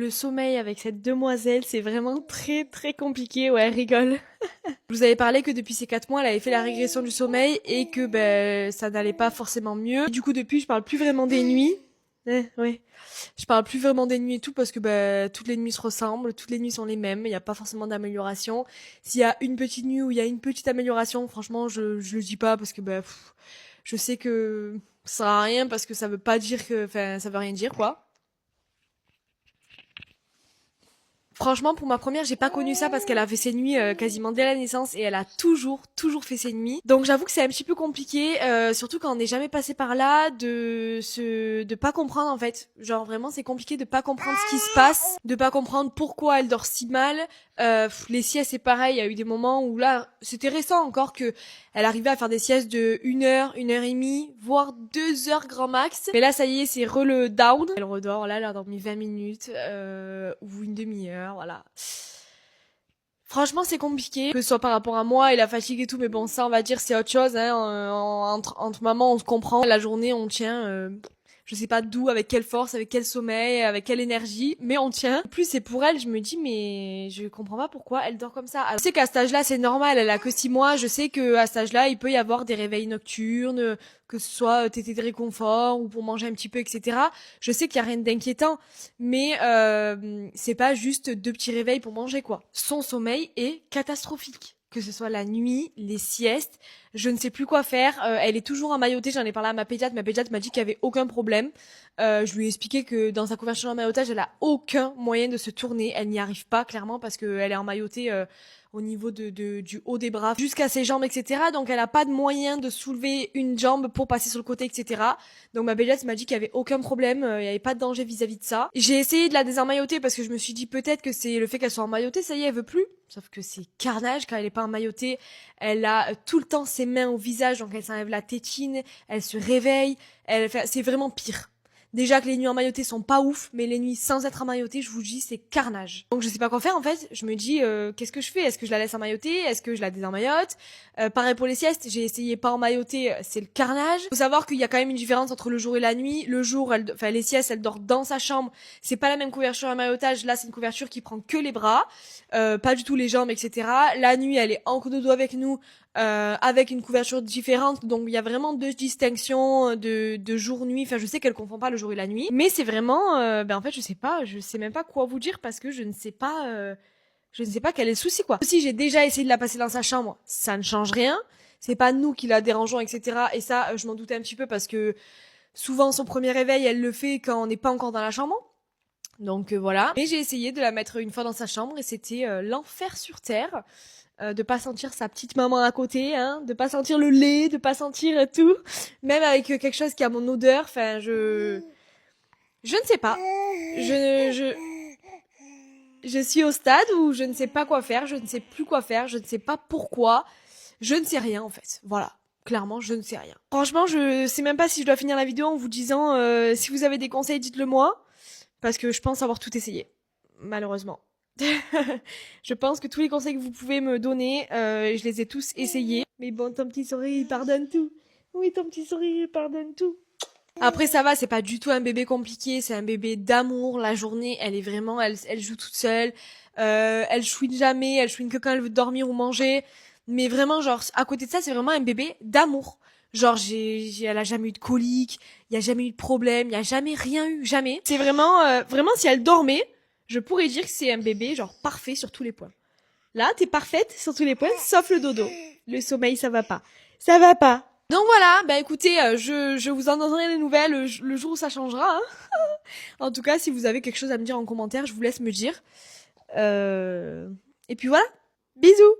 Le sommeil avec cette demoiselle, c'est vraiment très très compliqué. Ouais, elle rigole. Je vous avais parlé que depuis ces 4 mois, elle avait fait la régression du sommeil et que ben ça n'allait pas forcément mieux. Et du coup, depuis, je parle plus vraiment des nuits. Ouais. Je parle plus vraiment des nuits et tout parce que ben toutes les nuits se ressemblent, toutes les nuits sont les mêmes, il n'y a pas forcément d'amélioration. S'il y a une petite nuit où il y a une petite amélioration, franchement, je le dis pas parce que je sais que ça sert à rien parce que ça veut pas dire que enfin ça veut rien dire quoi. Franchement, pour ma première, j'ai pas connu ça parce qu'elle a fait ses nuits quasiment dès la naissance et elle a toujours fait ses nuits. Donc j'avoue que c'est un petit peu compliqué, surtout quand on n'est jamais passé par là, de pas comprendre en fait. Genre vraiment, c'est compliqué de pas comprendre ce qui se passe, de pas comprendre pourquoi elle dort si mal. Les siestes, c'est pareil. Il y a eu des moments où là, c'était récent encore que elle arrivait à faire des siestes de 1 heure et demie, voire 2 heures grand max. Mais là, ça y est, c'est le down. Elle redort. Là, elle a dormi 20 minutes ou une demi-heure, voilà. Franchement, c'est compliqué, que ce soit par rapport à moi et la fatigue et tout, mais bon, ça, on va dire, c'est autre chose, hein. Entre mamans, on se comprend. La journée, on tient, je sais pas d'où, avec quelle force, avec quel sommeil, avec quelle énergie, mais on tient. En plus, c'est pour elle, je me dis, mais je comprends pas pourquoi elle dort comme ça. Alors, je sais qu'à cet âge-là, c'est normal, elle a que 6 mois, je sais que à cet âge-là, il peut y avoir des réveils nocturnes, que ce soit tété de réconfort ou pour manger un petit peu, etc. Je sais qu'il y a rien d'inquiétant, mais c'est pas juste 2 petits réveils pour manger quoi. Son sommeil est catastrophique. Que ce soit la nuit, les siestes, je ne sais plus quoi faire. Elle est toujours emmaillotée, j'en ai parlé à ma pédiatre m'a dit qu'il y avait aucun problème. Je lui ai expliqué que dans sa conversion d'emmaillotage, elle a aucun moyen de se tourner. Elle n'y arrive pas clairement parce qu'elle est emmaillotée au niveau du haut des bras jusqu'à ses jambes, etc. Donc elle a pas de moyen de soulever une jambe pour passer sur le côté, etc. Donc ma pédiatre m'a dit qu'il y avait aucun problème, il y avait pas de danger vis-à-vis de ça. J'ai essayé de la désemmailloter parce que je me suis dit peut-être que c'est le fait qu'elle soit emmaillotée, ça y est, elle veut plus. Sauf que c'est carnage quand elle est pas emmaillotée. Elle a tout le temps ses mains au visage, donc elle s'enlève la tétine, elle se réveille, c'est vraiment pire. Déjà que les nuits emmaillotées sont pas ouf, mais les nuits sans être emmaillotées, je vous dis, c'est carnage. Donc je sais pas quoi faire en fait. Je me dis, qu'est-ce que je fais? Est-ce que je la laisse emmailloter? Est-ce que je la désemmaillote? Pareil pour les siestes, j'ai essayé pas emmailloter, c'est le carnage. Faut savoir qu'il y a quand même une différence entre le jour et la nuit. Le jour, les siestes, elle dort dans sa chambre. C'est pas la même couverture emmaillotage. Là, c'est une couverture qui prend que les bras, pas du tout les jambes, etc. La nuit, elle est en dodo avec nous. Avec une couverture différente, donc il y a vraiment 2 distinctions de jour-nuit. Enfin, je sais qu'elle confond pas le jour et la nuit, mais c'est vraiment, en fait, je sais même pas quoi vous dire parce que je ne sais pas quel est le souci quoi. Aussi, j'ai déjà essayé de la passer dans sa chambre, ça ne change rien. C'est pas nous qui la dérangeons, etc. Et ça, je m'en doutais un petit peu parce que souvent son premier réveil, elle le fait quand on n'est pas encore dans la chambre. Donc voilà. Mais j'ai essayé de la mettre une fois dans sa chambre et c'était l'enfer sur terre. De pas sentir sa petite maman à côté, hein, de pas sentir le lait, de pas sentir tout, même avec quelque chose qui a mon odeur. Enfin, je ne sais pas. Je suis au stade où je ne sais pas quoi faire, je ne sais plus quoi faire, je ne sais pas pourquoi, je ne sais rien en fait. Voilà. Clairement, je ne sais rien. Franchement, je sais même pas si je dois finir la vidéo en vous disant si vous avez des conseils, dites-le moi, parce que je pense avoir tout essayé, malheureusement. Je pense que tous les conseils que vous pouvez me donner, je les ai tous essayés. Mais bon, ton petit sourire, il pardonne tout. Oui, ton petit sourire, il pardonne tout. Après, ça va, c'est pas du tout un bébé compliqué, c'est un bébé d'amour. La journée, elle est vraiment, elle joue toute seule. Elle chouine jamais, elle chouine que quand elle veut dormir ou manger. Mais vraiment, genre, à côté de ça, c'est vraiment un bébé d'amour. Genre, elle a jamais eu de colique, il y a jamais eu de problème, il y a jamais rien eu, jamais. C'est vraiment, vraiment, si elle dormait, je pourrais dire que c'est un bébé, genre, parfait sur tous les points. Là, t'es parfaite sur tous les points, sauf le dodo. Le sommeil, ça va pas. Ça va pas. Donc voilà, bah écoutez, je vous en donnerai des nouvelles le jour où ça changera. Hein. En tout cas, si vous avez quelque chose à me dire en commentaire, je vous laisse me dire. Et puis voilà, bisous.